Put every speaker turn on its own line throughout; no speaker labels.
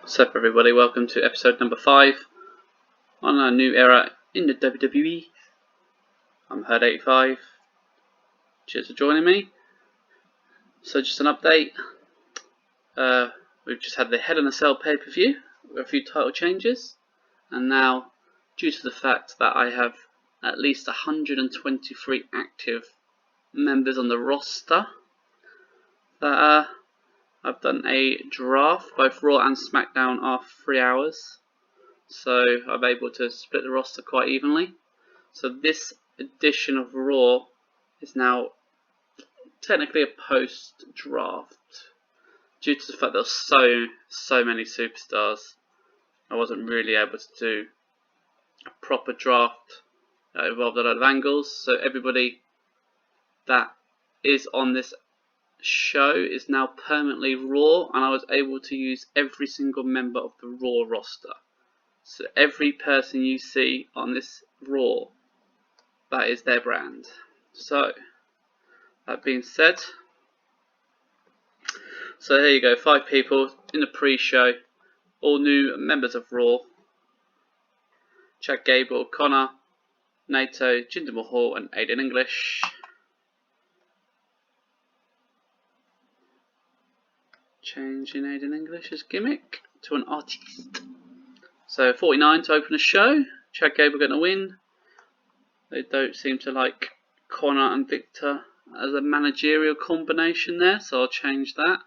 What's up, everybody? Welcome to episode number 5 on a new era in the WWE. I'm Herd85. Cheers for joining me. So, just an update. We've just had the Hell in a Cell pay-per-view with a few title changes, and now, due to the fact that I have at least 123 active members on the roster, that I've done a draft. Both Raw and Smackdown are 3 hours, so I'm able to split the roster quite evenly. So this edition of Raw is now technically a post-draft. Due to the fact there were so many superstars, I wasn't really able to do a proper draft that involved a lot of angles. So everybody that is on this show is now permanently Raw, and I was able to use every single member of the Raw roster. So every person you see on this Raw, that is their brand. So that being said, so here you go, 5 people in the pre-show, all new members of Raw: Chad Gable, Connor, Naito, Jinder Mahal, and Aiden English. Changing Aiden English's gimmick to an artiste. So 49 to open the show. Chad Gable going to win. They don't seem to like Connor and Victor as a managerial combination there, so I'll change that.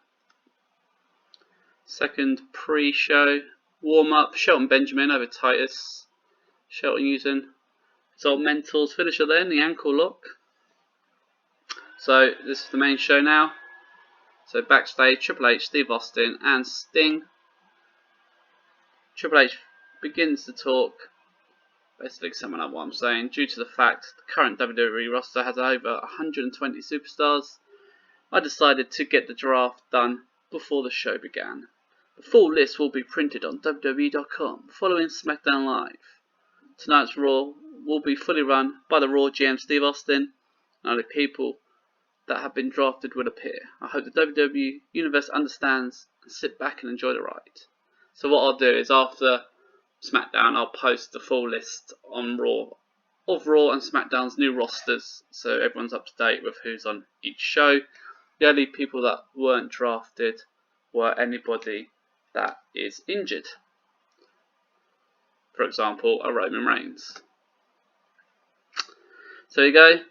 Second pre-show warm-up: Shelton Benjamin over Titus. Shelton using his old mentor's finisher there in the ankle lock. So this is the main show now. So backstage, Triple H, Steve Austin, and Sting. Triple H begins to talk, basically summing up what I'm saying. Due to the fact the current WWE roster has over 120 superstars, I decided to get the draft done before the show began. The full list will be printed on WWE.com following SmackDown Live. Tonight's Raw will be fully run by the Raw GM Steve Austin, and only people that have been drafted will appear. I hope the WWE Universe understands and sit back and enjoy the ride. So what I'll do is after SmackDown, I'll post the full list on Raw of Raw and SmackDown's new rosters, so everyone's up to date with who's on each show. The only people that weren't drafted were anybody that is injured. For example, a Roman Reigns. So here you go.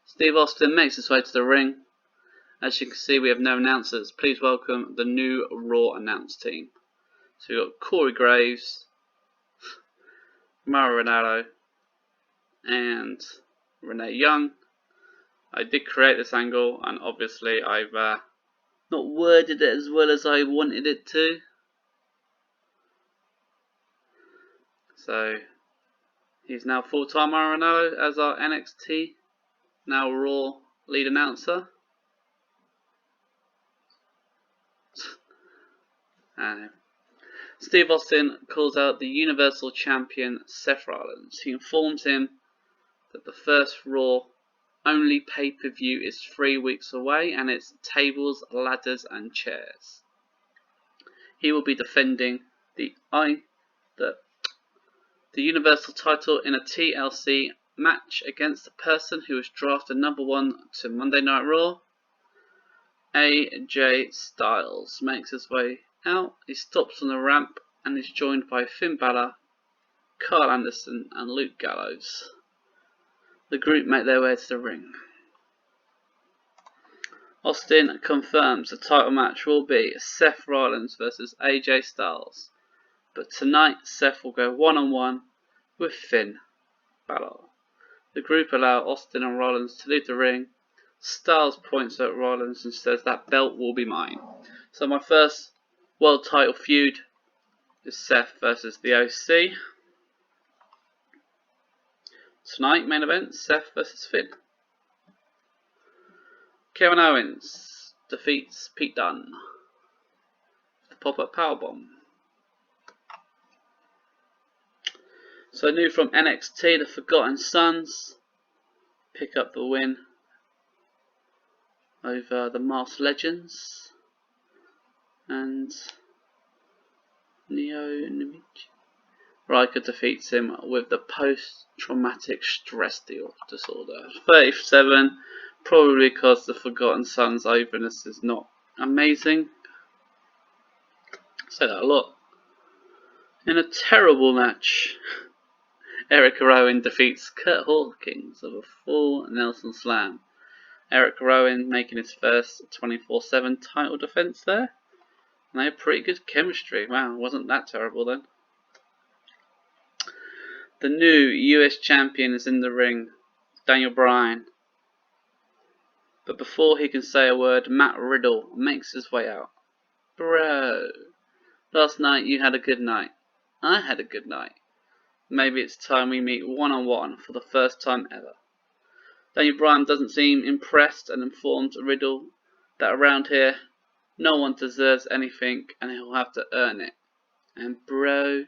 Steve Austin makes his way to the ring. As you can see, we have no announcers. Please welcome the new Raw announce team. So we've got Corey Graves, Mauro Ranallo, and Renee Young. I did create this angle, and obviously I've not worded it as well as I wanted it to. So he's now full-time Mauro Ranallo as our NXT, now Raw lead announcer. Steve Austin calls out the Universal Champion Seth Rollins. He informs him that the first Raw only pay-per-view is 3 weeks away, and it's tables, ladders, and chairs. He will be defending the Universal title in a TLC match against the person who was drafted number 1 to Monday Night Raw. AJ Styles makes his way out. He stops on the ramp and is joined by Finn Balor, Carl Anderson, and Luke Gallows. The group make their way to the ring. Austin confirms the title match will be Seth Rollins versus AJ Styles, but tonight Seth will go one-on-one with Finn Balor. The group allow Austin and Rollins to leave the ring. Styles points at Rollins and says that belt will be mine. So my first world title feud is Seth versus the OC. Tonight, main event, Seth versus Finn. Kevin Owens defeats Pete Dunne. The pop-up powerbomb. So new from NXT, the Forgotten Sons pick up the win over the Masked Legends, and Riker defeats him with the post-traumatic stress disorder. 37, probably because the Forgotten Son's overness is not amazing. I say that a lot. In a terrible match, Eric Rowan defeats Kurt Hawkins with a full Nelson Slam. Eric Rowan making his first 24/7 title defense there. And they had pretty good chemistry. Wow, wasn't that terrible then. The new US champion is in the ring, Daniel Bryan. But before he can say a word, Matt Riddle makes his way out. Bro, last night you had a good night. I had a good night. Maybe it's time we meet one-on-one for the first time ever. Daniel Bryan doesn't seem impressed and informs Riddle that around here, no one deserves anything and he'll have to earn it. And bro,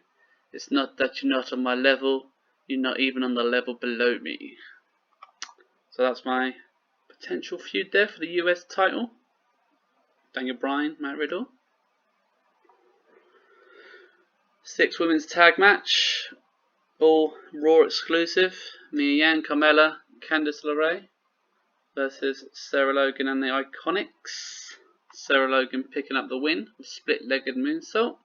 it's not that you're not on my level, you're not even on the level below me. So that's my potential feud there for the US title. Daniel Bryan, Matt Riddle. 6 women's tag match, all Raw exclusive. Mia Yim, Carmella, Candice LeRae versus Sarah Logan and the Iconics. Sarah Logan picking up the win with split-legged moonsault.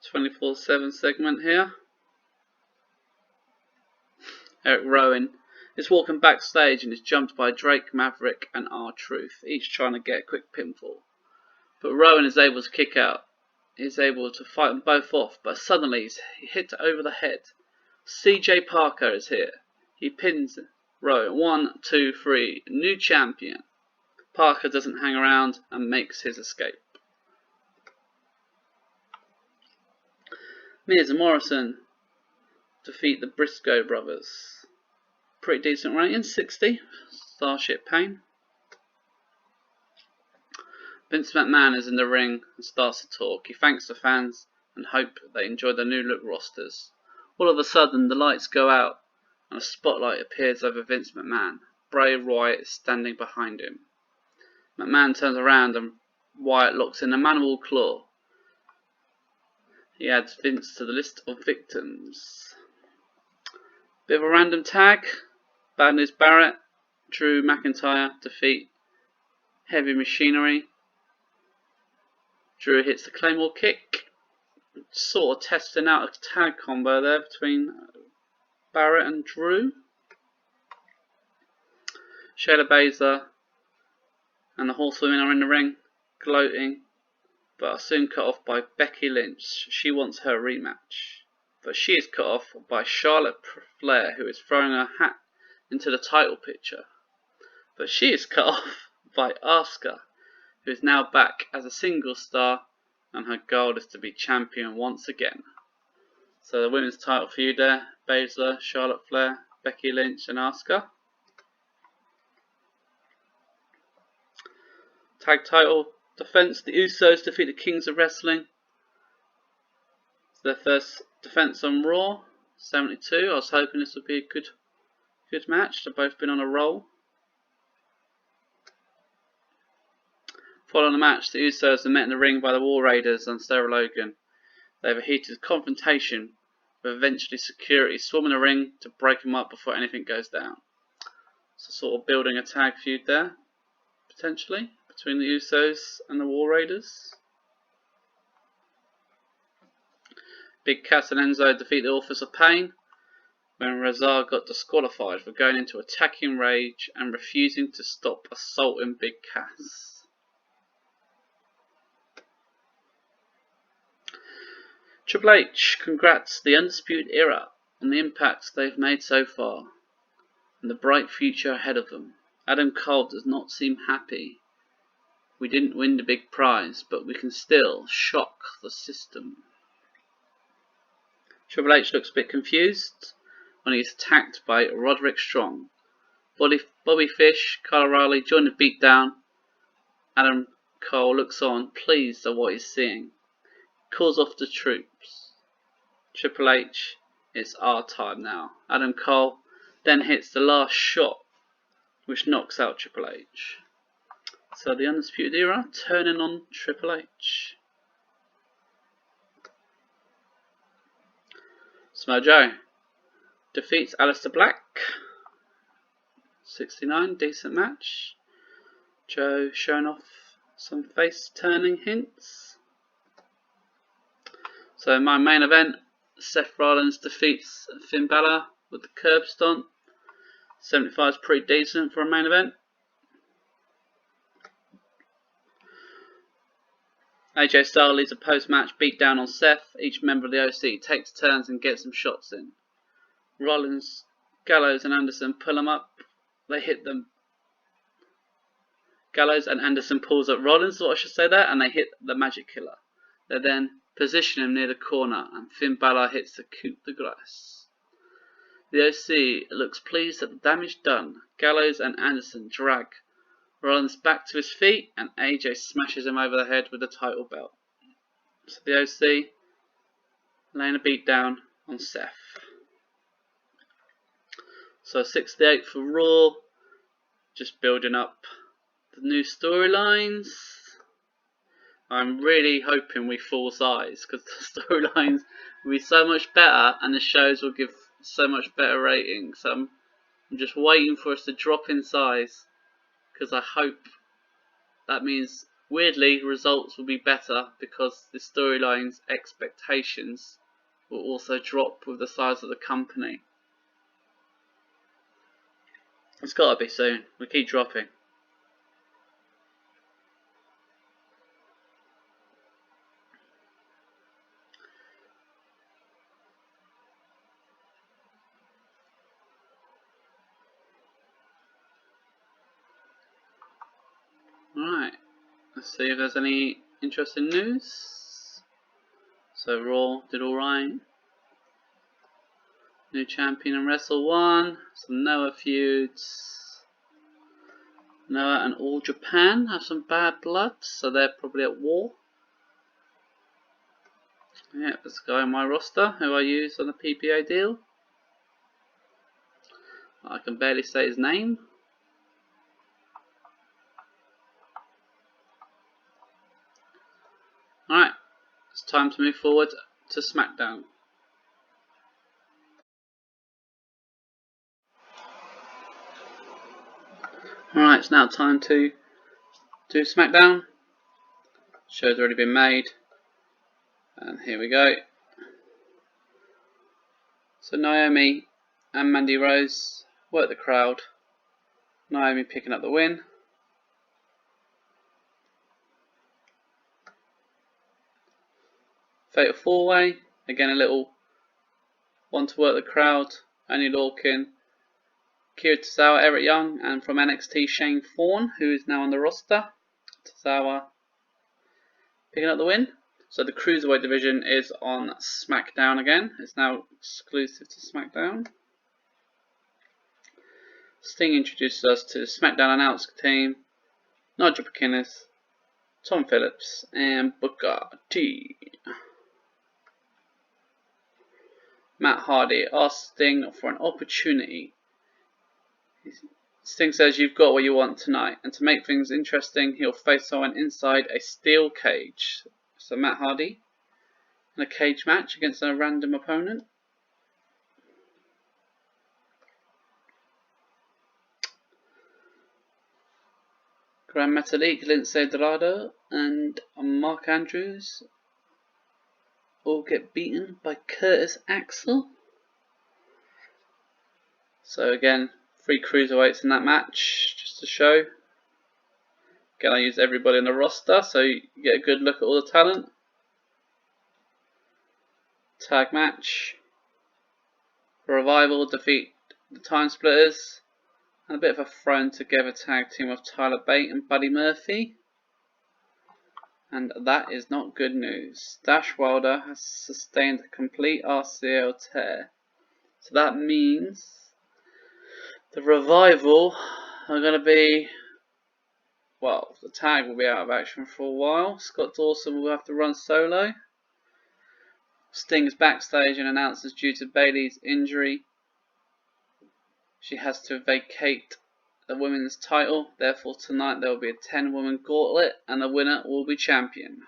"24/7 segment here. Eric Rowan is walking backstage and is jumped by Drake, Maverick and R-Truth, each trying to get a quick pinfall. But Rowan is able to kick out. He's able to fight them both off, but suddenly he's hit over the head. CJ Parker is here. He pins Rowan. 1, 2, 3. New champion. Parker doesn't hang around and makes his escape. Miz and Morrison defeat the Briscoe brothers. Pretty decent rating, 60. Starship Pain. Vince McMahon is in the ring and starts to talk. He thanks the fans and hope they enjoy the new look rosters. All of a sudden the lights go out and a spotlight appears over Vince McMahon. Bray Wyatt is standing behind him. McMahon turns around and Wyatt locks in a mandible claw. He adds Vince to the list of victims. Bit of a random tag. Bad News Barrett, Drew McIntyre defeat Heavy Machinery. Drew hits the Claymore kick. Sort of testing out a tag combo there between Barrett and Drew. Shayna Baszler and the Horsewomen are in the ring, gloating, but are soon cut off by Becky Lynch. She wants her rematch, but she is cut off by Charlotte Flair, who is throwing her hat into the title picture. But she is cut off by Asuka, who is now back as a single star, and her goal is to be champion once again. So the women's title feud there, Baszler, Charlotte Flair, Becky Lynch and Asuka. Tag title defense, the Usos defeat the Kings of Wrestling. It's their first defense on Raw, 72. I was hoping this would be a good match. They've both been on a roll. Following the match, the Usos are met in the ring by the War Raiders and Sarah Logan. They have a heated confrontation, with eventually security swarming the ring to break them up before anything goes down. So sort of building a tag feud there, potentially, between the Usos and the War Raiders. Big Cass and Enzo defeat the Authors of Pain, when Razar got disqualified for going into attacking rage and refusing to stop assaulting Big Cass. Triple H congrats the Undisputed Era on the impacts they've made so far and the bright future ahead of them. Adam Cole does not seem happy. We didn't win the big prize, but we can still shock the system. Triple H looks a bit confused when he's attacked by Roderick Strong. Bobby Fish, Kyle O'Reilly join the beatdown. Adam Cole looks on, pleased at what he's seeing. Calls off the troops. Triple H, it's our time now. Adam Cole then hits the last shot which knocks out Triple H. So the Undisputed Era turning on Triple H. Samoa Joe defeats Aleister Black. 69, decent match. Joe showing off some face turning hints. So my main event, Seth Rollins defeats Finn Balor with the curb stomp. 75 is pretty decent for a main event. AJ Styles leads a post-match beatdown on Seth. Each member of the OC takes turns and gets some shots in. Rollins, Gallows and Anderson pull them up. They hit them. Gallows and Anderson pulls up Rollins, is what I should say there, and they hit the Magic Killer. They then position him near the corner, and Finn Balor hits the coup de grace. The OC looks pleased at the damage done. Gallows and Anderson drag Rollins back to his feet, and AJ smashes him over the head with the title belt. So the OC laying a beat down on Seth. So 68 for Raw, just building up the new storylines. I'm really hoping we fall size, because the storylines will be so much better and the shows will give so much better ratings. So I'm just waiting for us to drop in size, because I hope that means, weirdly, results will be better, because the storylines expectations will also drop with the size of the company. It's got to be soon. We keep dropping. Alright, let's see if there's any interesting news. So Raw did alright. New champion in Wrestle 1. Some Noah feuds. Noah and All Japan have some bad blood, so they're probably at war. Yep, this guy on my roster who I use on the PPA deal. I can barely say his name. Alright, it's time to move forward to SmackDown. Alright, it's now time to do SmackDown. Show's already been made. And here we go. So Naomi and Mandy Rose work the crowd. Naomi picking up the win. Fatal 4-way. Again a little one to work the crowd. Only Lorcan, Kira Tozawa, Eric Young, and from NXT Shane Thorne, who is now on the roster. Tozawa picking up the win. So the Cruiserweight division is on SmackDown again. It's now exclusive to SmackDown. Sting introduces us to the SmackDown announce team. Nigel McInnes, Tom Phillips, and Booker T. Matt Hardy asks Sting for an opportunity. Sting says you've got what you want tonight, and to make things interesting, he'll face someone inside a steel cage. So Matt Hardy in a cage match against a random opponent. Gran Metalik, Lindsay Dorado, and Mark Andrews all get beaten by Curtis Axel. So again, 3 cruiserweights in that match, just to show. Again, I use everybody on the roster, so you get a good look at all the talent. Tag match. Revival defeat the Time Splitters. And a bit of a thrown together tag team of Tyler Bate and Buddy Murphy. And that is not good news. Dash Wilder has sustained a complete RCL tear. So that means the Revival are going to be, well, the tag will be out of action for a while. Scott Dawson will have to run solo. Sting's backstage and announces due to Bayley's injury, she has to vacate the women's title. Therefore tonight there will be a 10-woman gauntlet and the winner will be champion.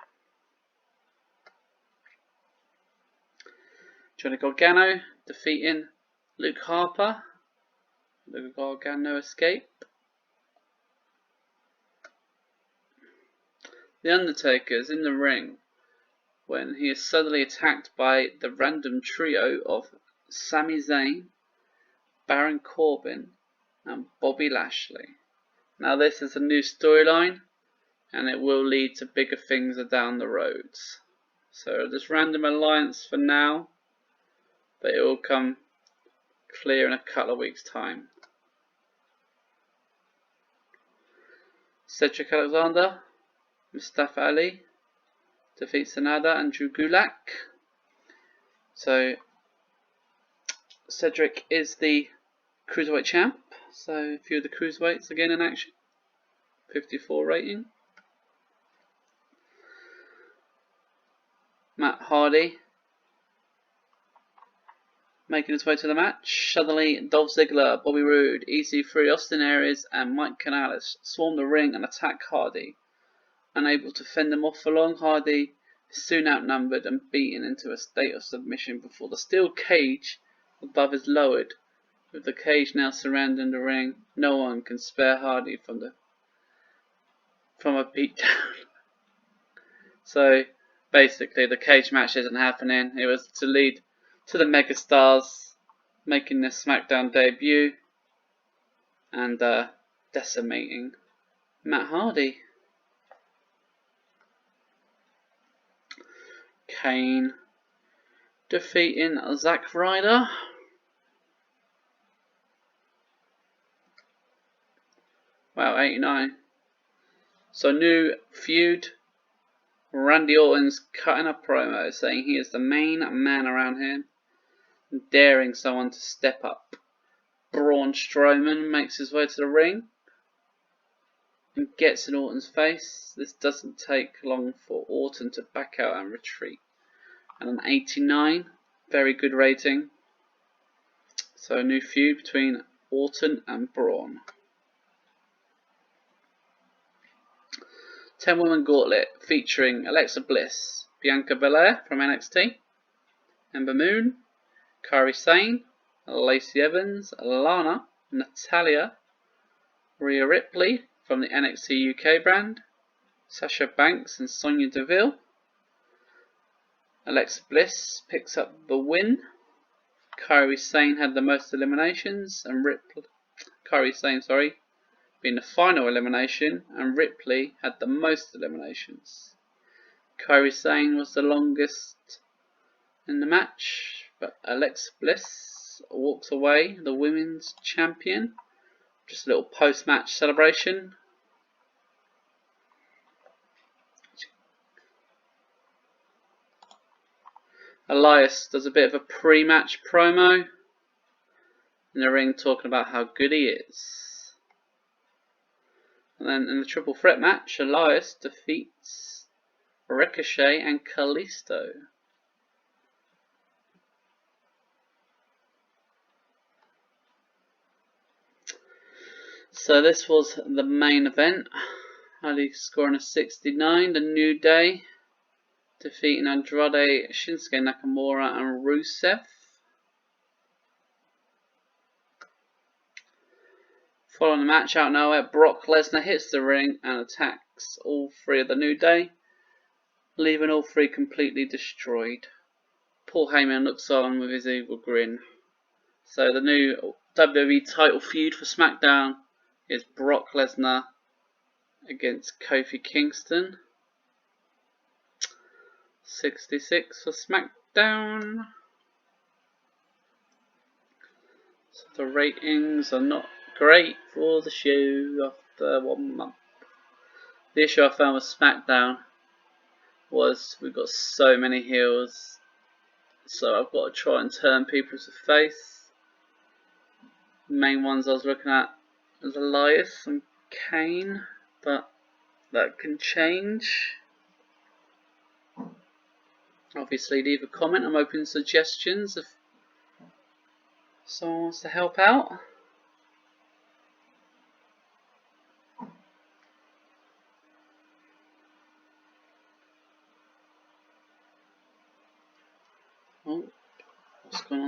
Johnny Gargano defeating Luke Harper. Luke Gargano escape. The Undertaker is in the ring when he is suddenly attacked by the random trio of Sami Zayn, Baron Corbin and Bobby Lashley. Now this is a new storyline and it will lead to bigger things down the roads. So this random alliance for now, but it will come clear in a couple of weeks' time. Cedric Alexander, Mustafa Ali defeats Sanada and Drew Gulak. So Cedric is the Cruiserweight champ, so a few of the Cruiserweights again in action. 54 rating. Matt Hardy making his way to the match. Suddenly Dolph Ziggler, Bobby Roode, EC3, Austin Aries and Mike Canales swarm the ring and attack Hardy. Unable to fend them off for long, Hardy is soon outnumbered and beaten into a state of submission before the steel cage above is lowered. With the cage now surrounding the ring, no one can spare Hardy from a beatdown. So basically the cage match isn't happening. It was to lead to the megastars making their SmackDown debut and decimating Matt Hardy. Kane defeating Zack Ryder. Wow, 89. So new feud. Randy Orton's cutting a promo saying he is the main man around here, daring someone to step up. Braun Strowman makes his way to the ring and gets in Orton's face. This doesn't take long for Orton to back out and retreat. And an 89, very good rating. So a new feud between Orton and Braun. 10-woman gauntlet featuring Alexa Bliss, Bianca Belair from NXT, Ember Moon, Kairi Sane, Lacey Evans, Lana, Natalya, Rhea Ripley from the NXT UK brand, Sasha Banks and Sonya Deville. Alexa Bliss picks up the win. Kairi Sane had the most eliminations and Kairi Sane, being the final elimination, and Ripley had the most eliminations. Kairi Sane was the longest in the match, but Alexa Bliss walks away the women's champion. Just a little post-match celebration. Elias does a bit of a pre-match promo in the ring talking about how good he is. And then in the triple threat match, Elias defeats Ricochet and Kalisto. So this was the main event. Hardy scoring a 69. The New Day defeating Andrade, Shinsuke Nakamura and Rusev. Following the match out of nowhere, Brock Lesnar hits the ring and attacks all three of the New Day, leaving all three completely destroyed. Paul Heyman looks on with his evil grin. So the new WWE title feud for SmackDown is Brock Lesnar against Kofi Kingston. 66 for SmackDown. So the ratings are not great for the show after 1 month. The issue I found with SmackDown was we've got so many heels, so I've got to try and turn people to face. The main ones I was looking at was Elias and Kane, but that can change. Obviously leave a comment, I'm open to suggestions if someone wants to help out.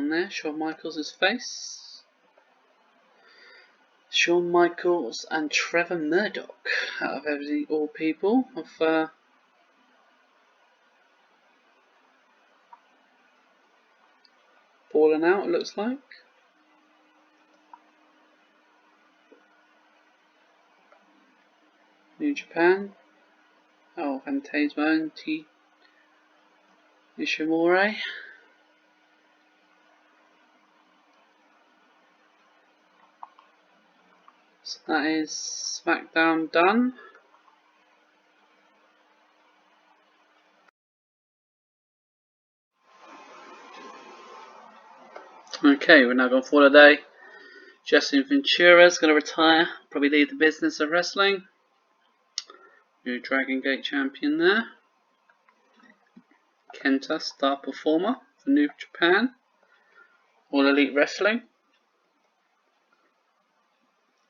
on there. Shawn Michaels' face. Shawn Michaels and Trevor Murdoch, out of all people, have fallen out, it looks like. New Japan. Oh, Phantasmo and Ishimori. So that is SmackDown done. Okay, we're now going for the day. Justin Ventura is going to retire, probably leave the business of wrestling. New Dragon Gate champion there. Kenta, star performer for New Japan. All Elite Wrestling.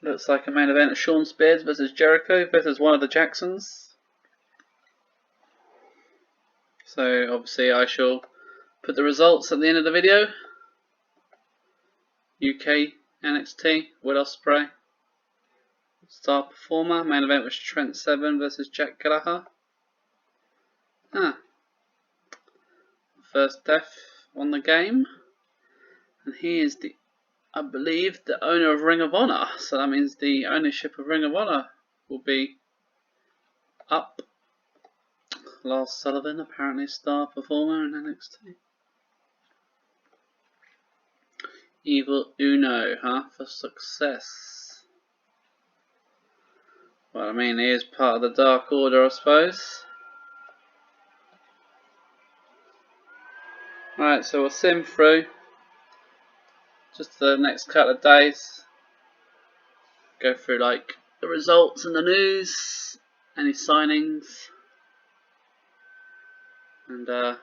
Looks like a main event of Shawn Spears versus Jericho versus one of the Jacksons. So obviously I shall put the results at the end of the video. UK NXT, Will Ospreay, star performer. Main event was Trent Seven versus Jack Gallagher. First death on the game. And he is I believe the owner of Ring of Honor. So that means the ownership of Ring of Honor will be up. Lars Sullivan, apparently star performer in NXT. Evil Uno, for success. Well, I mean, he is part of the Dark Order, I suppose. Right, so we'll sim through just the next couple of days. Go through like the results and the news, any signings, and yeah,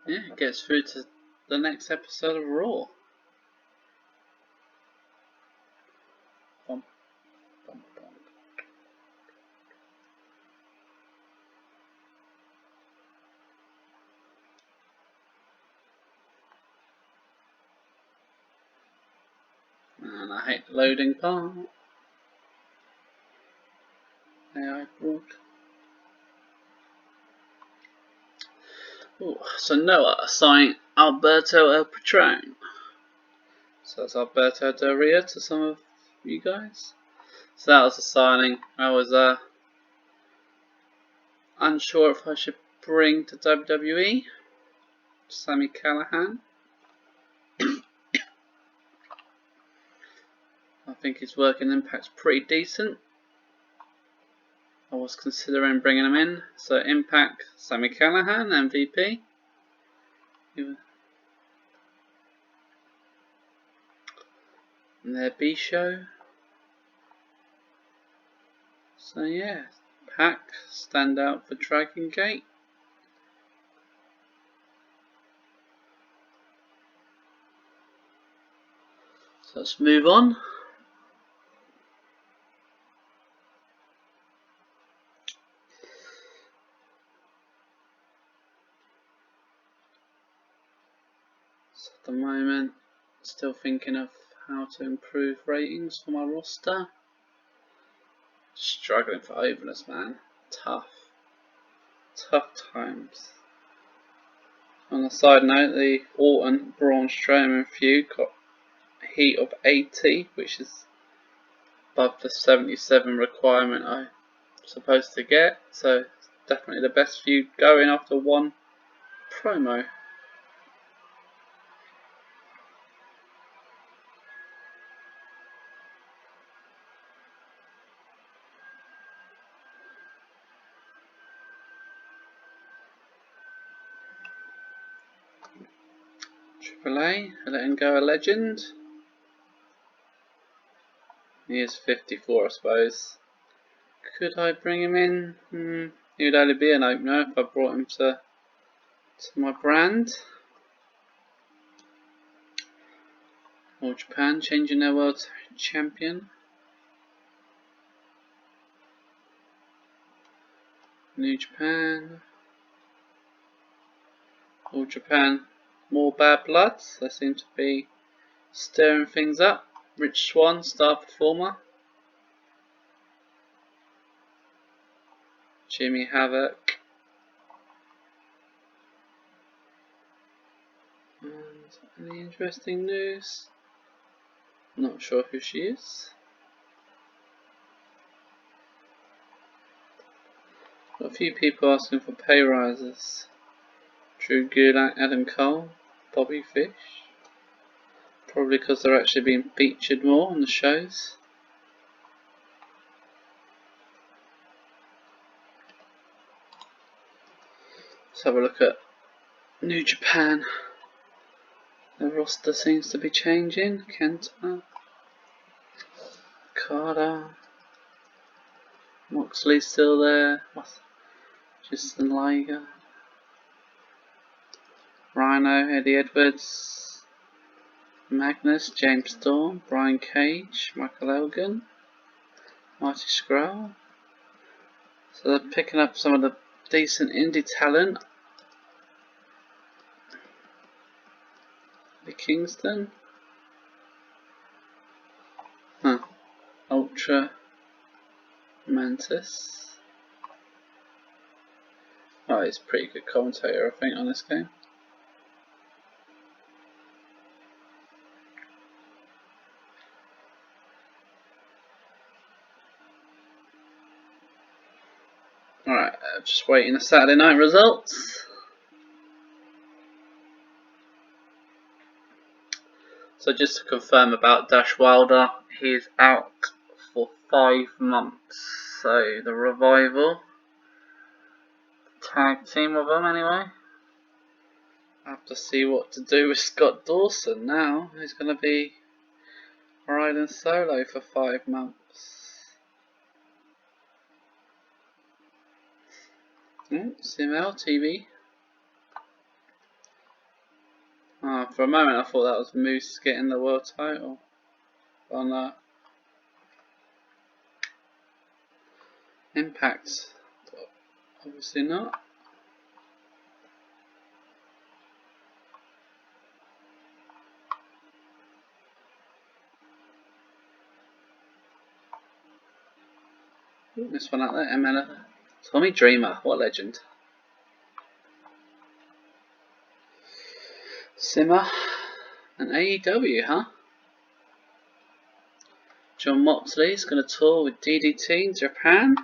it gets through to the next episode of Raw. And I hate the loading part. AI brought. Ooh, so Noah signed Alberto El Patron. So that's Alberto Del Rio to some of you guys. So that was a signing. I was unsure if I should bring to WWE. Sami Callihan. I think his work in Impact's pretty decent. I was considering bringing him in. So Impact, Sami Callihan, MVP. And their B show. So yeah, Pac stand out for Dragon Gate. So let's move on. So at the moment, still thinking of how to improve ratings for my roster. Struggling for openness, man. Tough times. On a side note, the Orton Braun Strowman feud got a heat of 80, which is above the 77 requirement I'm supposed to get. So it's definitely the best feud going after one promo. AAA, letting go a legend. He is 54, I suppose. Could I bring him in? He would only be an opener if I brought him to my brand. All Japan changing their world champion. New Japan. All Japan, more bad blood. They seem to be stirring things up. Rich Swann, star performer. Jimmy Havoc. And any interesting news? Not sure who she is. Got a few people asking for pay rises. Drew Gulak, Adam Cole, Bobby Fish. Probably because they're actually being featured more on the shows. Let's have a look at New Japan. The roster seems to be changing. Kenta, Okada, Moxley's still there. Justin Liger, Rhino, Eddie Edwards, Magnus, James Storm, Brian Cage, Michael Elgin, Marty Scurll. So they're picking up some of the decent indie talent. The Kingston. Ultra Mantis. Oh, he's a pretty good commentator, I think, on this game. Alright, just waiting the Saturday night results. So just to confirm about Dash Wilder, he is out for 5 months. So the Revival, tag team of them anyway. I have to see what to do with Scott Dawson now. He's going to be riding solo for 5 months. CML TV. For a moment I thought that was Moose getting the world title. Oh no. Impact. Obviously not. This one out there, ML. Tommy Dreamer, what a legend. Simmer and AEW, huh? John Moxley's going to tour with DDT in Japan.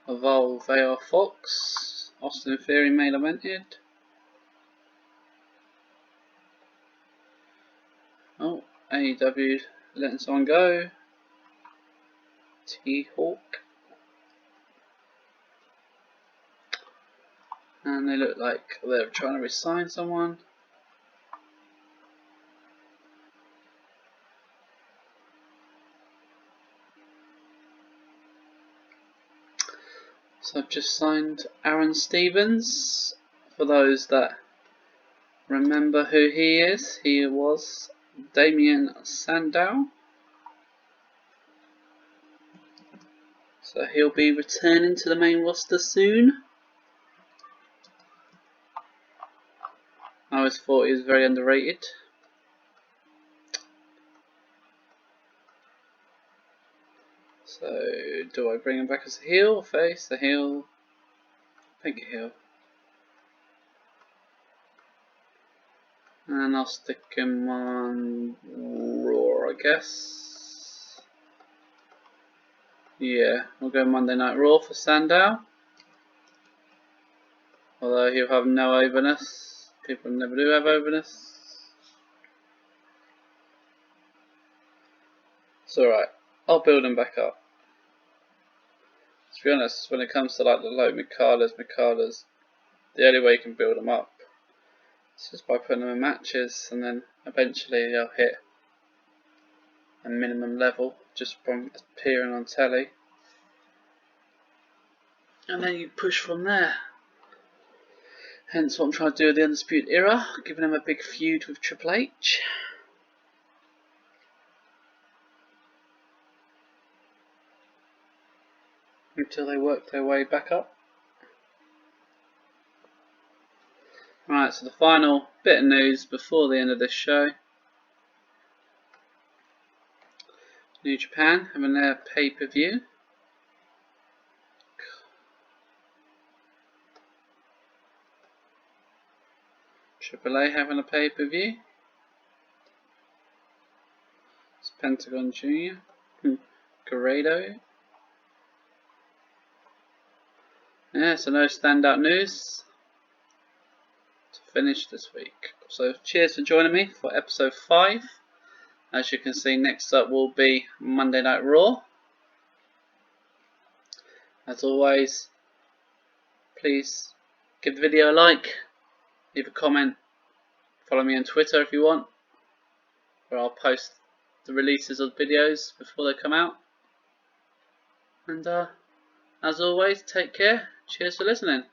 Evolve AR Fox. Austin Theory main evented. Oh, AEW letting someone go. T-Hawk. And they look like they're trying to re-sign someone. So I've just signed Aaron Stevens. For those that remember who he is, he was Damien Sandow. So he'll be returning to the main roster soon. I always thought he was very underrated. So, do I bring him back as a heel, face, a heel? I think a heel. And I'll stick him on Raw, I guess. Yeah, we'll go Monday Night Raw for Sandow. Although he'll have no overness. People never do have overness. It's alright. I'll build him back up. To be honest, when it comes to like the low mid-carders, the only way you can build them up is just by putting them in matches, and then eventually they'll hit a minimum level just from appearing on telly. And then you push from there. Hence what I'm trying to do with the Undisputed Era, giving them a big feud with Triple H. until they work their way back up. Right, so the final bit of news before the end of this show. New Japan having their pay-per-view. AAA having a pay-per-view. It's Pentagon Jr. Guerrero. Yeah, so no standout news to finish this week. So cheers for joining me for episode 5. As you can see, next up will be Monday Night Raw. As always, please give the video a like, leave a comment, follow me on Twitter if you want, where I'll post the releases of videos before they come out. And as always, take care. Cheers for listening.